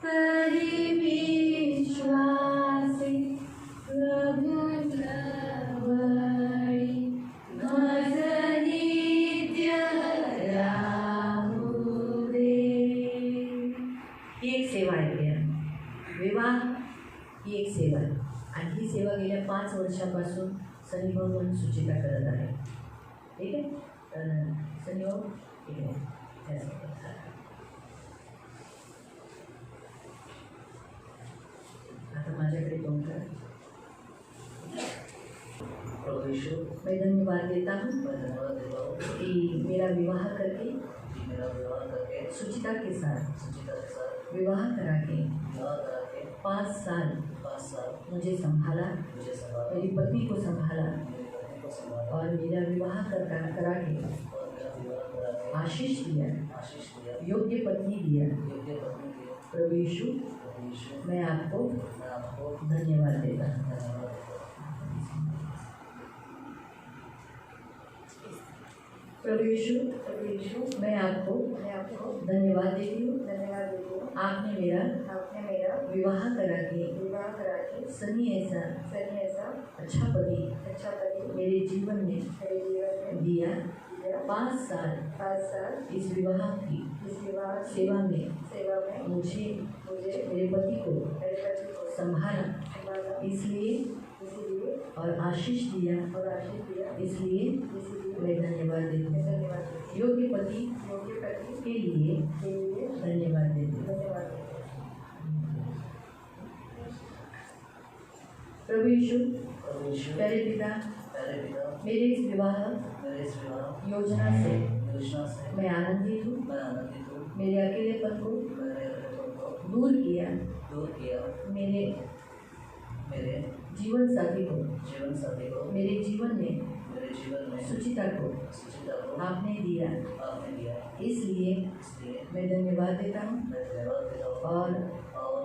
करी विश्वासी प्रभु प्रवरी मज नित्य राहू दे। ही एक सेवा आहे. विवाह ही एक सेवा आहे आणि ही सेवा गेल्या 5 वर्षापासून सनीभाऊ म्हणून सुचिता करत आहे. ठीक आहे. तर सनीभाऊ ठीक आहे. आता माझ्याकडे तोंड कर. मैं धन्यवाद देता हूँ कि मेरा विवाह करके सुचिता के साथ विवाह करा के 5 साल मुझे संभाला, मेरी पत्नी को संभाला और मेरा विवाह करा के आशीष दिया, योग्य पत्नी दिया. प्रभु यीशु मैं आपको धन्यवाद देता हूँ. प्रभु यीशु मैं आपको धन्यवाद देती हूँ. आपने मेरा विवाह करा के सनी ऐसा अच्छा पति मेरे जीवन में दिया. 5 साल इस विवाह की सेवा में मुझे मेरे पति को संभाला, इसलिए और आशीष दिया, इसलिए मैं धन्यवाद देती हूँ. योग्य पति के लिए धन्यवाद देती हूँ. प्रभु यीशु प्यारे पिता, मेरे इस विवाह योजना से मैं आनंदित हूँ. मेरे अकेलेपन को दूर किया. मेरे जीवन साथी को मेरे जीवन में सुचिता को आपने दिया, इसलिए मैं धन्यवाद देता हूँ और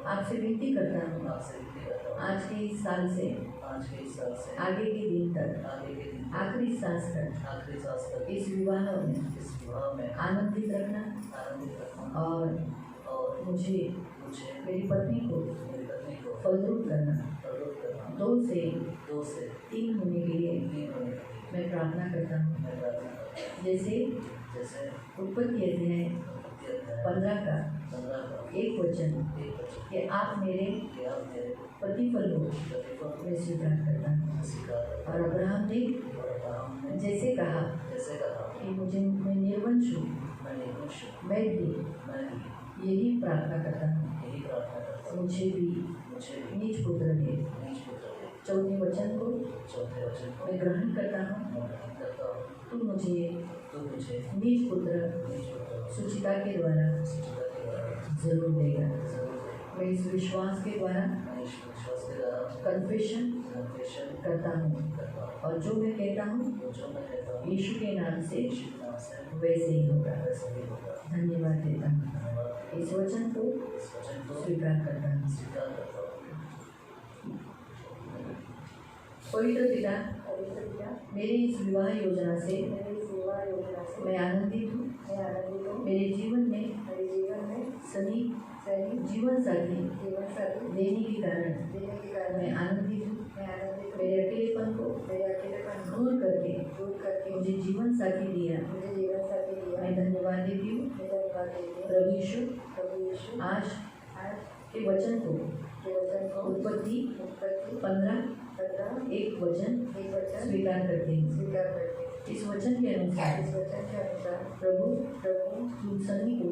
आपसे विनती करता हूँ आज के इस साल से आगे के दिन तक आखिरी सांस तक इस विवाह में आनंदित रखना और मुझे मेरी पत्नी को फलद्रुप करना. 2 से 3 होने के लिए मैं प्रार्थना करता हूँ. जैसे उत्पत्ति अध्याय 15 का 1 वचन कि आप मेरे प्रतिफल को मैं स्वीकार करता हूँ. और अब्राहम ने जैसे कहा कि मैं निर्वंश हूँ, मैं भी यही प्रार्थना करता हूँ. मुझे भी नीच पुत्र दे. 4वें वचन को मैं ग्रहण करता हूँ. तू मुझे नीच पुत्र सुचिता के द्वारा जरूर देगा. मैं इस विश्वास के द्वारा कन्फेशन करता हूँ और जो मैं कहता हूँ यीशु के नाम से वैसे ही होगा. धन्यवाद देता हूँ. इस वचन को स्वीकार करता हूँ. पवित्र पिता, मेरी इस विवाह योजना से मैं आनंदित हूँ. मेरे जीवन में सनी जीवन साथी देने के कारण मैं आनंदित हूँ. मेरे अकेलेपन को दूर करके मुझे जीवन साथी दिया. मैं धन्यवाद देती हूँ. प्रभु यीशु आज के वचन को उत्पत्ति 15 1 वचन स्वीकार करते हैं. इस वचन के अनुसार प्रभु तुम सनी को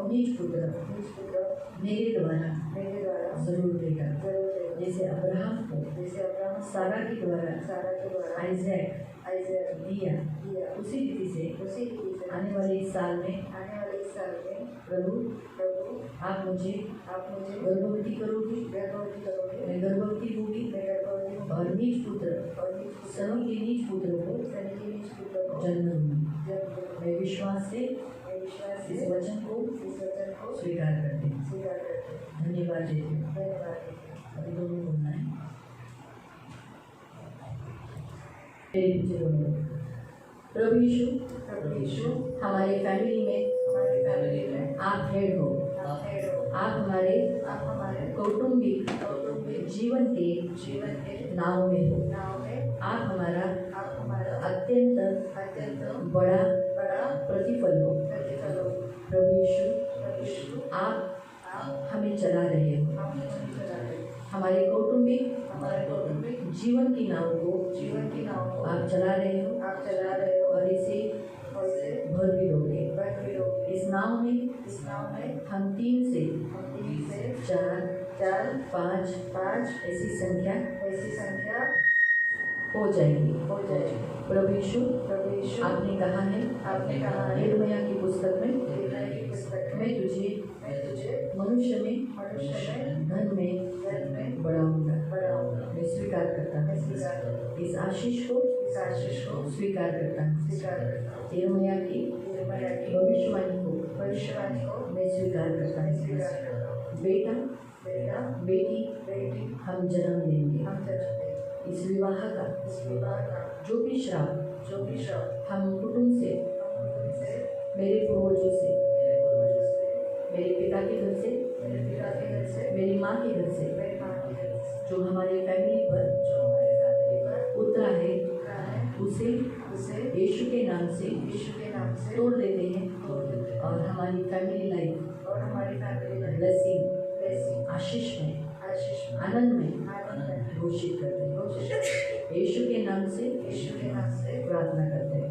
नीच पुत्र मेरे द्वारा जरूर देगा. जैसे अब्राहम को सारा के द्वारा आइजैक दिया, उसी रीति से आने वाले इस साल में प्रभु आप मुझे गर्भवती करोगी. मैं गर्भवती होगी और नीच पुत्र सनी के नीच पुत्र को जन्म दूंगी. मैं विश्वास से इस वचन को स्वीकार करती हूँ. धन्यवाद देती हूँ. अभी दोनों बोलना है. प्रभु यीशु हमारे फैमिली में आप हेड हो. आप हमारे कौटुंबिक जीवन के नाव में हो। आप हमारा अत्यंत बड़ा प्रतिफल हो। प्रभु यीशु, आप हमें चला रहे हो। हमारे कौटुंबिक जीवन की नाव को आप चला रहे हो और इसे भर भी दोगे। इस नाव में हम 3 से 4, 5 ऐसी संख्या हो जाएगी। प्रभु यीशु, आपने कहा है यिर्मयाह की पुस्तक में, मैं तुझे मनुष्य में धन में बढ़ाऊंगा। मैं स्वीकार करता हूँ, इस आशीष को स्वीकार करता हूँ। यिर्मयाह की भविष्यवाणी को मैं स्वीकार करता हूँ। बेटा बेटी हम जन्म लेंगे। इस विवाह का जो भी श्राप हम कुटुंब से, मेरे पूर्वजों से, मेरे पिता के घर से, मेरी माँ के घर से, जो हमारे फैमिली पर उतरा है, उसे यीशु के नाम से तोड़ देते हैं और हमारी फैमिली लाइफ ब्लेसिंग, आशीष में, आनंद में घोषित करते हैं। यीशु के नाम से प्रार्थना करते हैं।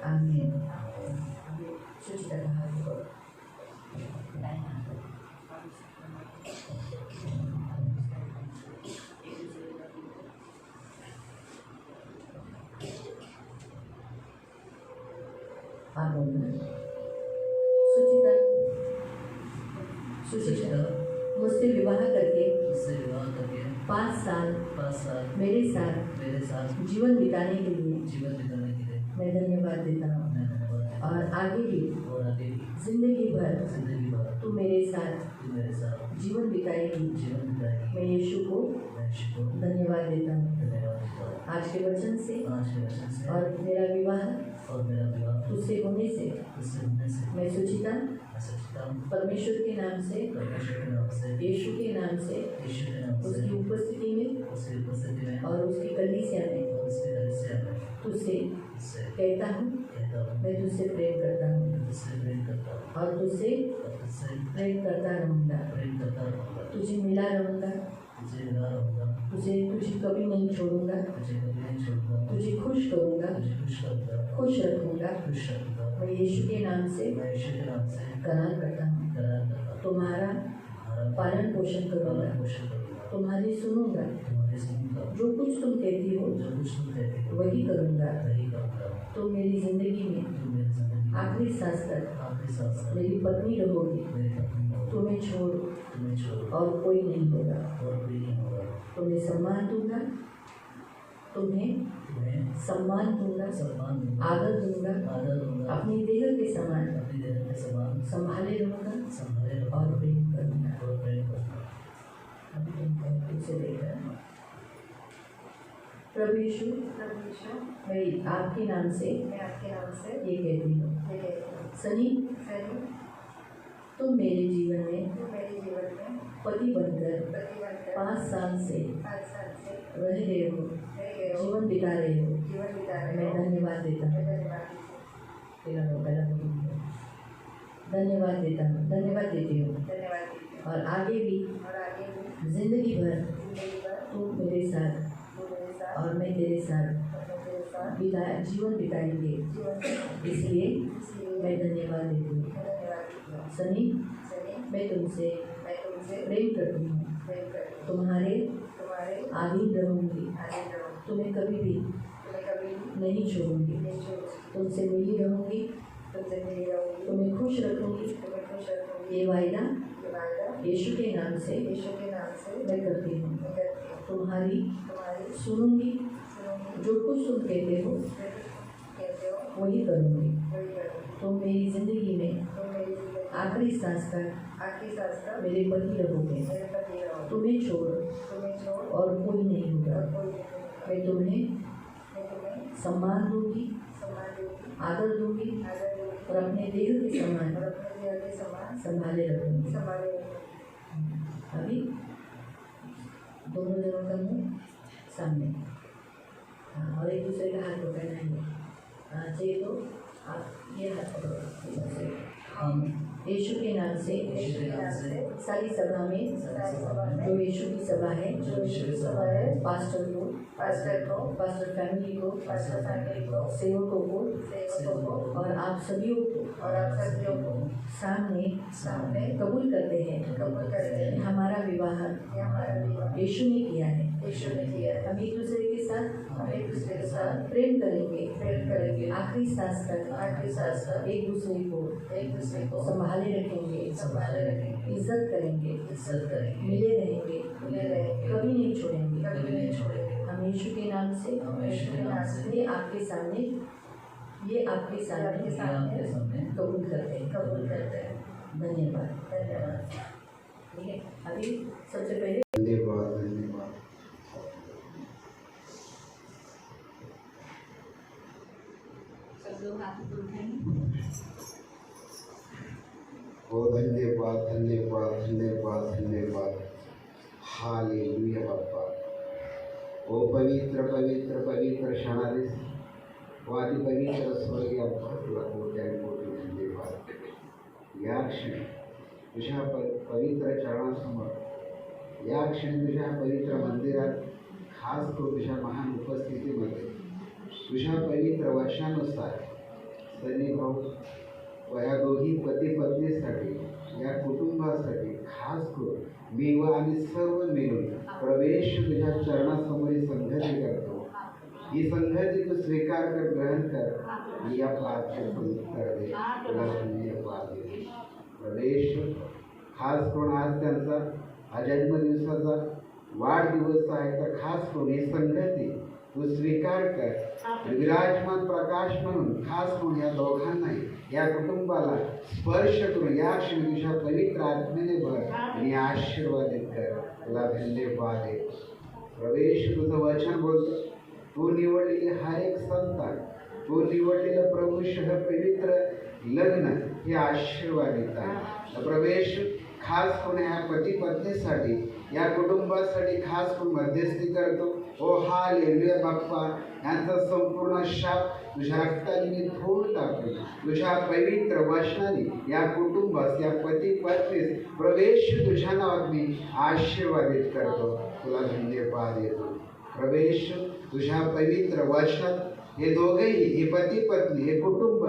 आमीन। सुचिता का हाथ को आप बोलना। सुचिता मुझसे विवाह करके 5 साल मेरे साथ जीवन बिताने के लिए मैं धन्यवाद देता हूँ। और आगे भी जिंदगी भर तू मेरे साथ जीवन बिताएगी। मैं यीशु को धन्यवाद देता हूँ। आज के वचन से और मेरा विवाह तुझसे होने से मैं सुचिता परमेश्वर के नाम से, यीशु के नाम से, उसकी उपस्थिति में और उसकी कलीसिया में तुझसे कहता हूँ, मैं तुझसे प्रेम करता हूँ और तुझसे प्रेम करता रहूँगा। तुझे मिला रहूँगा, तुझे कभी नहीं छोड़ूंगा। तुझे खुश करूँगा, खुश रखूँगा। मैं यीशु के नाम से करार करता हूँ। तुम्हारा पालन पोषण करूँगा, तुम्हारी सुनूंगा। जो कुछ तुम कहती हो वही करूँगा। तो मेरी जिंदगी में आखिरी सांस तक मेरी पत्नी रहोगी। तुम्हें छोड़ और कोई नहीं होगा। तुम्हें सम्मान दूंगा, तुम्हें सम्मान दूंगा, आदर दूंगा। अपनी देह के समान संभाले रहूंगा और प्रेम करूंगा। प्रभु यीशु, मैं आपके नाम से ये कहती हूँ, सनी तुम मेरे जीवन में पति बनकर 5 साल से रह रहे हो, जीवन बिता रहे हो। मैं धन्यवाद देता हूँ। धन्यवाद देता हूँ, धन्यवाद देती हूँ। और आगे भी जिंदगी भर तुम मेरे साथ और मैं तेरे साथ जीवन बिताएंगे। इसलिए मैं धन्यवाद देती हूँ। सनी, मैं तुमसे प्रेम करती हूँ, तुम्हारे आधीन रहूँगी। तुम्हें कभी भी नहीं छोड़ूंगी। तुमसे मिली रहूँगी, तुम्हें खुश रखूँगी। ये वायदा यीशु के नाम से मैं करती हूँ। तुम्हारी सुनूंगी, जो कुछ तुम कहते हो वही करूँगी। तुम मेरी जिंदगी में आखिरी सांस तक मेरे पति रहोगे। तुम्हें छोड़ और कोई नहीं होगा। मैं तुम्हें सम्मान दूंगी, आदर दूंगी और अपने देह के समान संभाले रखूंगी। अभी दोनों जनों का मुंह सामने, और एक दूसरे का हाथ पकड़ना है। चाहिए तो आप ये हाथ पकड़ो। यीशु के नाम से सारी सभा में जो यीशु की सभा है, पास्टर को, पास्टर फैमिली को, सेवकों को और आप सभी को सामने कबूल करते हैं। हमारा विवाह यीशु ने किया है। हम एक दूसरे के साथ प्रेम करेंगे आखिरी सांस तक। एक दूसरे को संभाले रखेंगे, इज्जत करेंगे, मिले रहेंगे, कभी नहीं छोड़ेंगे। हम यीशु के नाम से ये आपके सामने कबूल करते हैं। धन्यवाद। ठीक है, अभी सबसे पहले धन्यवाद। सब लोग हाथ उठाएंगे। ओ धन्यवाद। हालेलुया बाप्पा। ओ पवित्र क्षणाधीश वादी पवित्र स्वर्गीय अब्बा, तुला कोटी धन्यवाद। या क्षणी तुझ्या पवित्र चरणासमोर, या क्षणी तुझ्या पवित्र मंदिरात, खास करून तुझ्या महान उपस्थितीमध्ये तुझ्या पवित्र वचनानुसार सनी भाऊ व या दोघी पती पत्नीसाठी, या कुटुंबासाठी, खास करून मी व आम्ही सर्व मिळून प्रवेश तुझ्या चरणासमोर संगती करतो। ही संगती तू स्वीकार कर, ग्रहण कर आणि या प्रार्थनेचं उत्तर दे। तुला धन्यवाद दे प्रवेश। खास करून आज त्यांचा हा जन्मदिवसाचा वाढदिवस आहे, तर खास करून ही संगती तू स्वीकार कर। विराजमान प्रकाश म्हणून खास करून या दोघांनाही, या कुटुंबाला स्पर्श करून या क्षणी तुझ्या पवित्र आत्मेने भर आणि आशीर्वादित कर। तुला धन्यवाद आहे प्रवेश। तुझं वचन बोलतो, तू निवडलेले हर एक संतान, तू निवडलेलं प्रभूशह पवित्र लग्न हे आशीर्वादित आहे प्रवेश। खास करून या पती पत्नीसाठी, या कुटुंबासाठी खास करून मध्यस्थी करतो। ओ हालेलुया बाप्पा, यांचा संपूर्ण शाप तुझ्या रक्ताने मी धुवून टाकतो। तुझ्या पवित्र वचनाने या कुटुंबास, या पती पत्नीस प्रवेश तुझ्या नावात मी आशीर्वादित करतो। तुला धन्यवाद देतो प्रवेश। तुझ्या पवित्र वचनात हे दोघेही, हे पती पत्नी, हे कुटुंब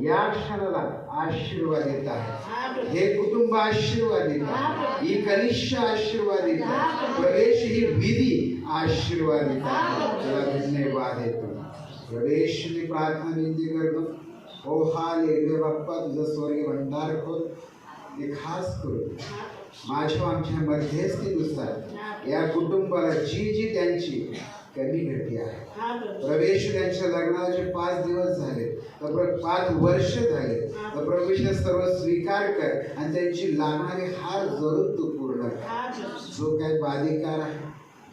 या क्षणाला आशीर्वादित आहे। हे कुटुंब आशीर्वादित आहे, ही कनिष्ठ आशीर्वादित आहे प्रवेश, ही विधी आशीर्वादित आहे। तुला धन्यवाद देतो प्रवेश। मी प्रार्थना विनंती करतो। ओ हालेलुया बाप्पा, तुझं स्वर्गीय भंडार खोल। ते खास करून माझ्या आमच्या मध्यस्थीनुसार या कुटुंबाला जी त्यांची कमी घटी आहे प्रवेश, त्यांच्या लग्नाचे 5 दिवस झाले, तर 5 वर्ष झाले, तर प्रवेश सर्व स्वीकार कर आणि त्यांची लागणारी हार जरूर तू पूर्ण कर। जो काय बाधिकार आहे,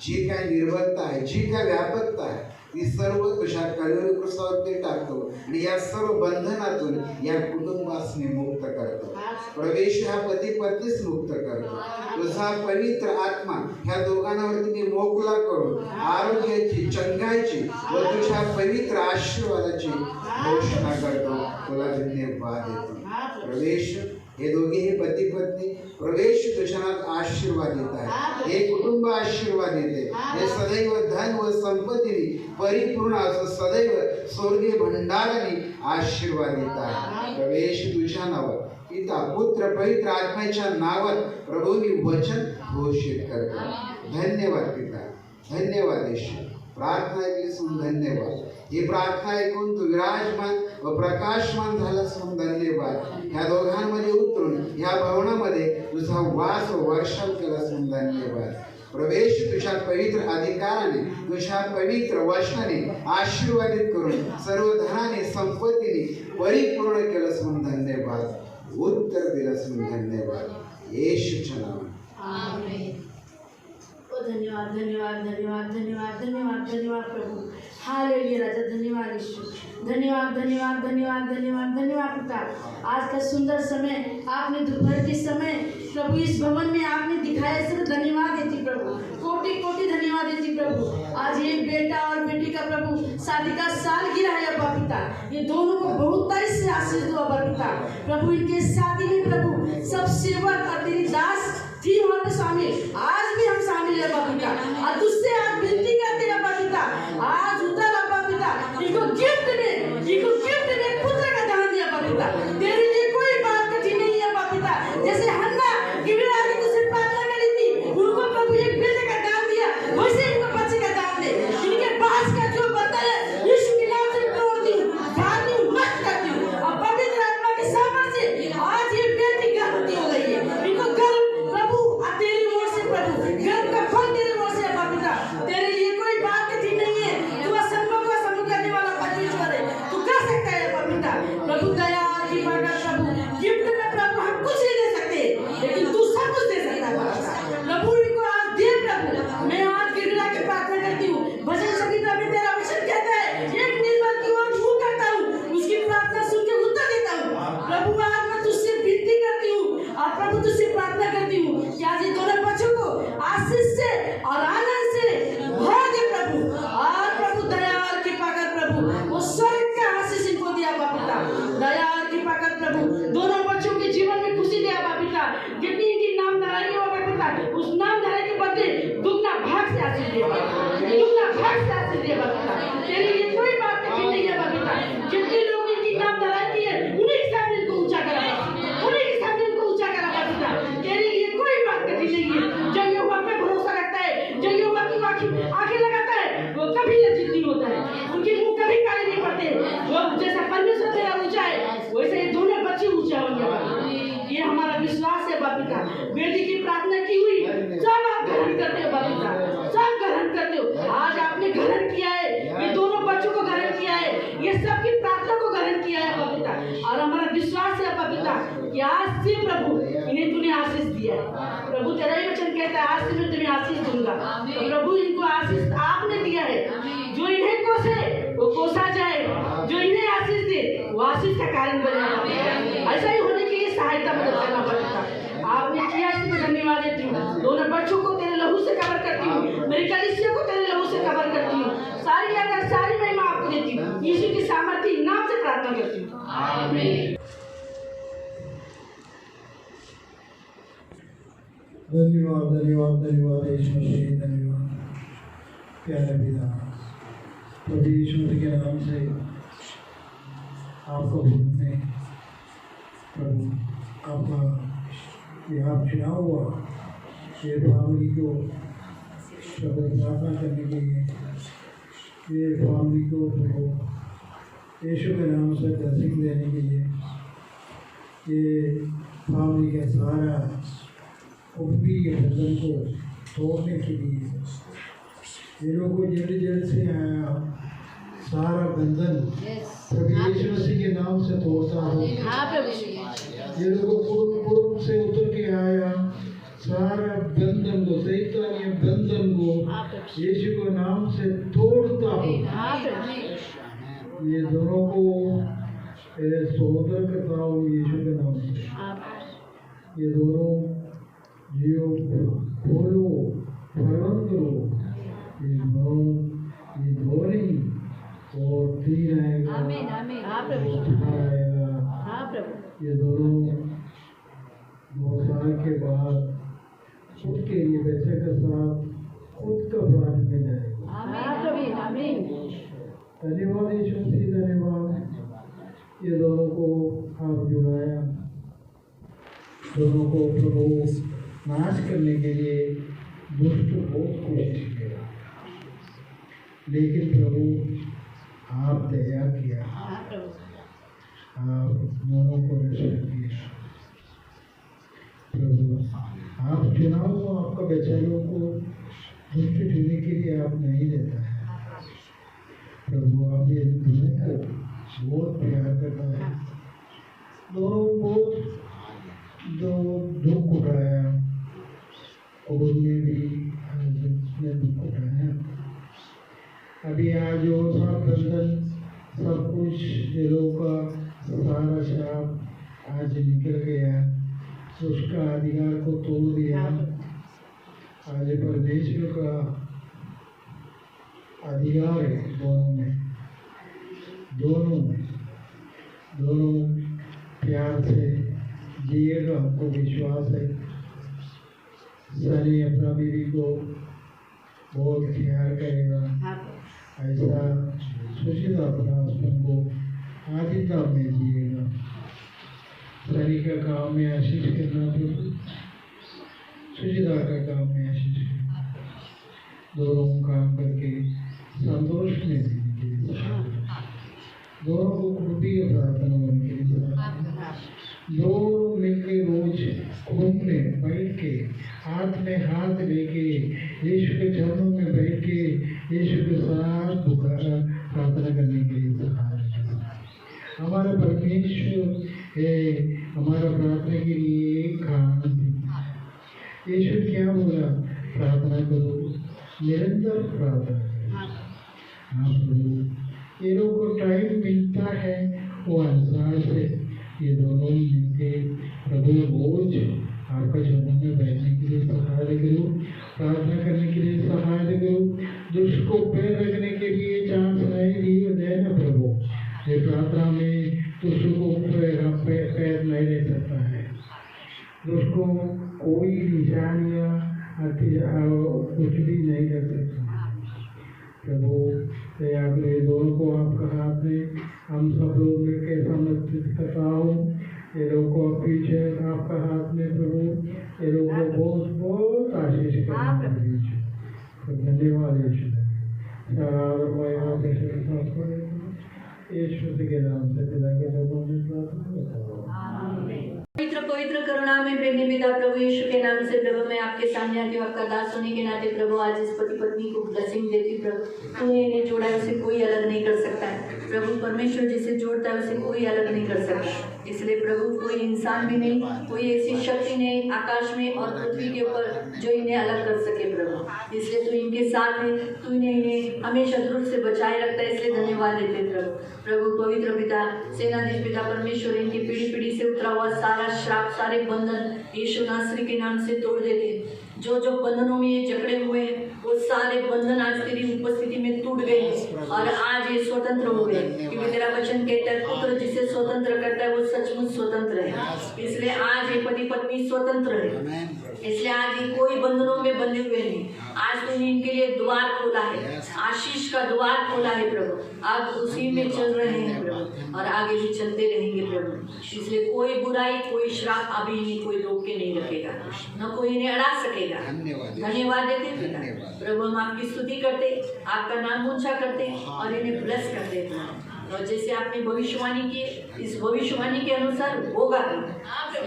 जी काय निर्बलता आहे, जी काय व्यापकता आहे, ती सर्व तुझ्या कल्वरी क्रूसावरती टाकतो आणि या सर्व बंधनातून या कुटुंबास मी मुक्त करतो प्रवेश। हा पती पत्नीस मुक्त करतो। तुझा पवित्र आत्मा ह्या दोघांवरती मी मोकळा करून आरोग्याची, चंगाईची व तुझ्या पवित्र आशीर्वादाची घोषणा करतो। तुला धन्यवाद देतो प्रवेश। हे दोघेही पती पत्नी प्रवेश तुझ्या आशीर्वादित आहे, हे कुटुंब आशीर्वादित आहे, हे सदैव धन व संपत्तीने परिपूर्ण असं सदैव स्वर्गीय भंडाराने आशीर्वादित आहे प्रवेश। तुझ्या नावात पिता पुत्र पवित्र आत्म्याच्या नावात प्रभूनी वचन घोषित करतो। धन्यवाद पिता, धन्यवाद येशू। प्रार्थना ऐकलीस धन्यवाद। ही प्रार्थना ऐकून तू विराजमान व प्रकाशमान झालास म्हणून धन्यवाद। ह्या दोघांमध्ये उतरून ह्या भवनामध्ये तुझा वास व वर्षाव केलास म्हणून धन्यवाद प्रवेश। तुझ्या पवित्र अधिकाराने, तुझ्या पवित्र वचनाने आशीर्वादित करून सर्व धनाने, संपत्तीने परिपूर्ण केलंस म्हणून धन्यवाद। उत्तर दिलंस म्हणून धन्यवाद येशूच्या नावात आमेन। धन्यवाद धन्यवाद धन्यवाद धन्यवाद धन्यवाद धन्यवाद प्रभु। हालेलुया राजा, धन्यवाद यीशु, धन्यवाद धन्यवाद धन्यवाद धन्यवाद धन्यवाद पिता। आज का सुंदर समय आपने दोपहर के समय प्रभु इस भवन में आपने दिखाया इसमें धन्यवाद देती प्रभु, कोटि कोटि धन्यवाद देती प्रभु। आज ये बेटा और बेटी का प्रभु शादी का साल गिरा है अब्बा पिता, ये दोनों को बहुत से आशीष दो अब्बा पिता प्रभु। इनके शादी में प्रभु सब सेवक और तेरी दास थी वहाँ पे शामिल, आज भी हम शामिल है अब्बा पिता। और तुझसे आज विनती करते हैं अब्बा पिता, आज उतर अब्बा पिता, इनको गिफ्ट में पुत्र का दान दिया अब्बा पिता। तेरे लिए कोई बात कठिन नहीं है अब्बा पिता। जैसे हन्ना गिबड़ा ने तुझसे प्रार्थना करी थी, उनको प्रभु एक बेटे का दान दिया, वैसे इनको बच्चे का दान दे। इनके पास का जो बंधन है यीशु के नाम से तोड़ती हूँ, फाड़ती हूँ, नष्ट करती हूँ। और पवित्र आत्मा के सामर्थ्य से आज ये बेटी गर्भवती हो गई है। इनको गर्भ प्रभु तेरी ओर से प्रभु, गर्भ का फल तेरी ओर से अब्बा पिता। तेरे लिए कोई बात कठिन नहीं है, तू असंभव को संभव करने वाला परमेश्वर है, तू कर सकता है अब्बा पिता। प्रभु दया की मांगा प्रभु, गिफ्ट में प्रभु हम कुछ नहीं दे सकते, लेकिन तू सब कुछ दे सकता है प्रभु। इनको आज दे प्रभु। मैं आज गिड़गिड़ा के प्रार्थना करती हूँ, भजन संगीता में तेरा वचन कहता है एक निर्बल की ओर मुंह करता हूँ, उसकी प्रार्थना सुन के उत्तर देता हूँ। प्रभु आज मैं तुझसे विनती करती हूँ और प्रभु तुझसे प्रार्थना करती हूँ कि आज ये दोनों बच्चों को आशीष से और आनंद से भर दे प्रभु। और प्रभु दया और कृपा कर प्रभु, वो स्वर्ग का आशीष इनको दिया अब्बा पिता। दया और कृपा कर प्रभु, दोनों बच्चों के जीवन में खुशी दे अब्बा पिता। जितनी इनकी नाम धराई हो अब्बा पिता, उस नाम धराई के बदले दुगना भाग से आशीष दे, दुगना भाग से आशीष दे अब्बा पिता। तेरे लिए कोई बात कठिन नहीं है अब्बा पिता। जितने लोग इनकी नाम धराई की है उन्हीं के सामने इनको ऊंचा करा, उन्हीं के सामने इनको ऊंचा करा अब्बा पिता। तेरे लिए कोई बात कठिन नहीं है। जो यहोवा पे भरोसा रखता है, जो यहोवा की आंखें लगाता है, वो कभी लज्जित नहीं होता है, उनके मुंह कभी काले नहीं पड़ते। वो जैसा परमेश्वर तेरा ऊंचा है वैसे ये दोनों बच्चे ऊंचा होंगे। ये हमारा विश्वास है बाप पिता। बेटी की प्रार्थना की हुई, सब आप ग्रहण करते हो बाप पिता, सब ग्रहण करते हो। आज आपने ग्रहण किया है, ये दोनों बच्चों को ग्रहण किया है, ये सबकी प्रार्थना को ग्रहण किया है बाप पिता। और हमारा विश्वास है बाप पिता कि आज से प्रभु इन्हें तूने आशीष दिया है। प्रभु तेरा ही वचन कहता है आज से मैं तुम्हें आशीष दूंगा। तो प्रभु इनको आशीष आपने दिया है। जो इन्हें कोसे वो कोसा जाए, जो इन्हें आशीष दे वो आशीष का कारण बने। ऐसा ही होने के लिए सहायता मदद करना पड़ता। आपने किया इसमें धन्यवाद देती हूँ। दोनों बच्चों को तेरे लहू से कवर करती हूँ, मेरी कलीसिया को तेरे लहू से कवर करती हूँ। सारी आदर सारी महिमा आपको देती हूँ, यीशु की सामर्थ्य नाम से प्रार्थना करती हूँ, आमीन। धन्यवाद धन्यवाद धन्यवाद यीशु मसीह, धन्यवाद प्यारे पिता। प्रभु यीशु मसीह के नाम से आपको भूलते प्रभु, आपका ये आप चुना हुआ ये फैमिली को प्रभु प्रार्थना करने के लिए, ये फैमिली को प्रभु यीशु के नाम से ब्लेसिंग देने के लिए, ये फैमिली का सारा कुंभी के बंधन को तोड़ने के लिए, ये लोगों को जल्द जल्द से आया सारा बंधन प्रभु यीशु मसीह के नाम से तोड़ता हो। ये लोगों को से उतर के आया सारा बंधन को, शैतानी बंधन को यीशु के नाम से तोड़ता हो। ये दोनों को सहोदर करता हो यीशु के नाम से। ये दोनों जियो खोलो फलवंत करो, ये दो नहीं और तीन आएगा, आएगा। ये दोनों 2 साल के बाद खुद के लिए बच्चे के साथ खुद का प्राण में जाएगा। धन्यवाद यीशु मसीह, धन्यवाद। ये दोनों को आप जुड़ाया, दोनों को प्रभु नाश करने के लिए दुष्ट बहुत कोशिश किया, लेकिन प्रभु आप दया किया, आप दोनों को रक्षा किया। प्रभु आप चुना हुआ आपका बेचारों को दुष्ट चुनने के लिए आप नहीं देता है। प्रभु आप ये दोनों को बहुत प्यार करता है, दोनों बहुत दुख उठाया और उन्हें भी दुख उठाया। अभी आज जो सब बंधन सब कुछ दिलों का सारा शाप आज निकल गया, उसका अधिकार को तोड़ दिया। आज परमेश्वर का अधिकार है दोनों में, दोनों प्यार से जिएगा, हमको विश्वास है। सनी अपना बीवी को बहुत ख्याल करेगा, ऐसा सुशीला अपना हस्बैंड को आजीता में जिएगा। सनी का काम में आशीष करना, प्रभु सुशीला का काम में आशीष करना, दोनों काम करके संतोष में जिएंगे। दोनों को कृपी प्रार्थना उनके दोनों मिलके रोज घूमने बैठ के हाथ में हाथ लेके यीशु के चरणों में बैठ के यीशु के साथ प्रार्थना करने के लिए सहारा। हमारा परमेश्वर है, हमारा प्रार्थना के लिए कारण है। यीशु क्या बोला? प्रार्थना करो, निरंतर प्रार्थना करो। हाँ प्रभु, ये लोग को टाइम मिलता है वो अनुसार से ये दोनों मिलके प्रभु रोज आपका चरणों में बैठने के लिए सहायता करो, प्रार्थना करने के लिए सहायता करो। दुष्ट को पैर रखने के लिए चांस नहीं दिए देना प्रभु। ये प्रार्थना में दुष्ट को पैर नहीं रह सकता है। दुष्ट को कोई निशानियाँ कुछ भी नहीं रख सकता। प्रभु दया करो, दोनों को आपका हाथ में हम सब लोग मिलकर समर्पित करता हूँ। ये लोग को पीछे आपका हाथ में प्रभु, ये लोग को बहुत बहुत आशीष करना। धन्यवाद यीशु, यीशु के नाम से पिता के लोगों में पवित्र पवित्र करुणा में प्रेमी पिता प्रभु यीशु के नाम से प्रभु मैं आपके सामने आती हूँ। आपका दास होने के नाते प्रभु आज इस पति पत्नी को ब्लेसिंग देती प्रभु। तूने इन्हें जोड़ा है, उसे कोई अलग नहीं कर सकता है प्रभु। परमेश्वर जिसे जोड़ता है उसे कोई अलग नहीं कर सकता। इसलिए प्रभु कोई इंसान भी नहीं, कोई ऐसी शक्ति नहीं आकाश में और पृथ्वी के ऊपर जो इन्हें अलग कर सके प्रभु। इसलिए तू इनके साथ है, तू इन्हें हमेशा दूर से बचाए रखता है, इसलिए धन्यवाद देते प्रभु। प्रभु पवित्र पिता, सेनाधीश पिता परमेश्वर, इनकी पीढ़ी पीढ़ी से उतरा हुआ सारा श्राप, सारे बंधन यीशु नासरी के नाम से तोड़ देते। जो जो बंधनों में ये जकड़े हुए हैं वो सारे बंधन आज तेरी उपस्थिति में टूट गए और आज ये स्वतंत्र हो गए, क्योंकि तेरा वचन कहता है पुत्र जिसे स्वतंत्र करता है वो सचमुच स्वतंत्र है। इसलिए आज ये पति पत्नी स्वतंत्र है। इसलिए आज ये कोई बंधनों में बंधे हुए नहीं। आज तूने इनके लिए द्वार खोला है, आशीष का द्वार खोला है प्रभु। अब उसी में चल रहे हैं प्रभु और आगे भी चलते रहेंगे प्रभु। इसलिए कोई बुराई, कोई श्राप अभी इन्हें कोई रोक के नहीं रखेगा, न कोई इन्हें अड़ा सकेगा। धन्यवाद देते पिता प्रभु, हम आपकी स्तुति करते, आपका नाम ऊंचा करते और इन्हें ब्लेस करते और जैसे आपने भविष्यवाणी की, इस भविष्यवाणी के अनुसार होगा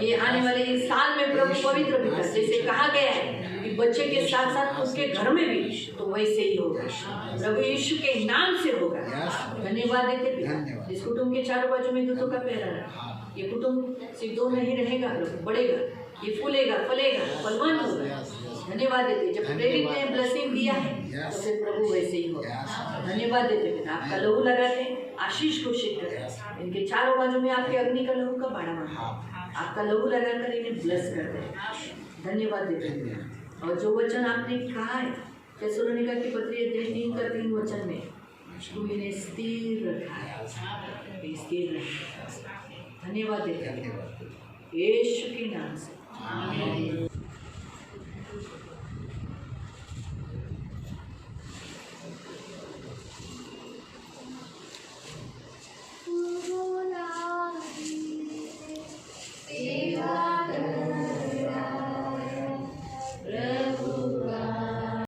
ये आने वाले इस साल में प्रभु पवित्र पिता, जैसे कहा गया है कि बच्चे के साथ साथ उसके घर में भी, तो वैसे ही होगा प्रभु यीशु के नाम से होगा। धन्यवाद देते पिता। इस कुटुंब के चारों बाजू में दूतों का पैरा है। ये कुटुंब सिर्फ दो नहीं रहेगा प्रभु, बढ़ेगा, ये फूलेगा, फलेगा, फलवान होगा। धन्यवाद देते, जब प्रेरित ने ब्लेसिंग दिया है तो फिर प्रभु वैसे ही होगा। धन्यवाद देते पिता, आपका लहू लगाते, आशीष घोषित करते, इनके चारों बाजू में आपके अग्नि का लहू का बाड़ा मारते, आपका लहू लगाकर इन्हें ब्लेस करते। धन्यवाद देते और जो वचन आपने कहा है थिस्सलुनीका की पत्री 3:3 वचन में तू इन्हें स्थिर रखा है, स्थिर रखा। धन्यवाद देते यीशु के नाम से।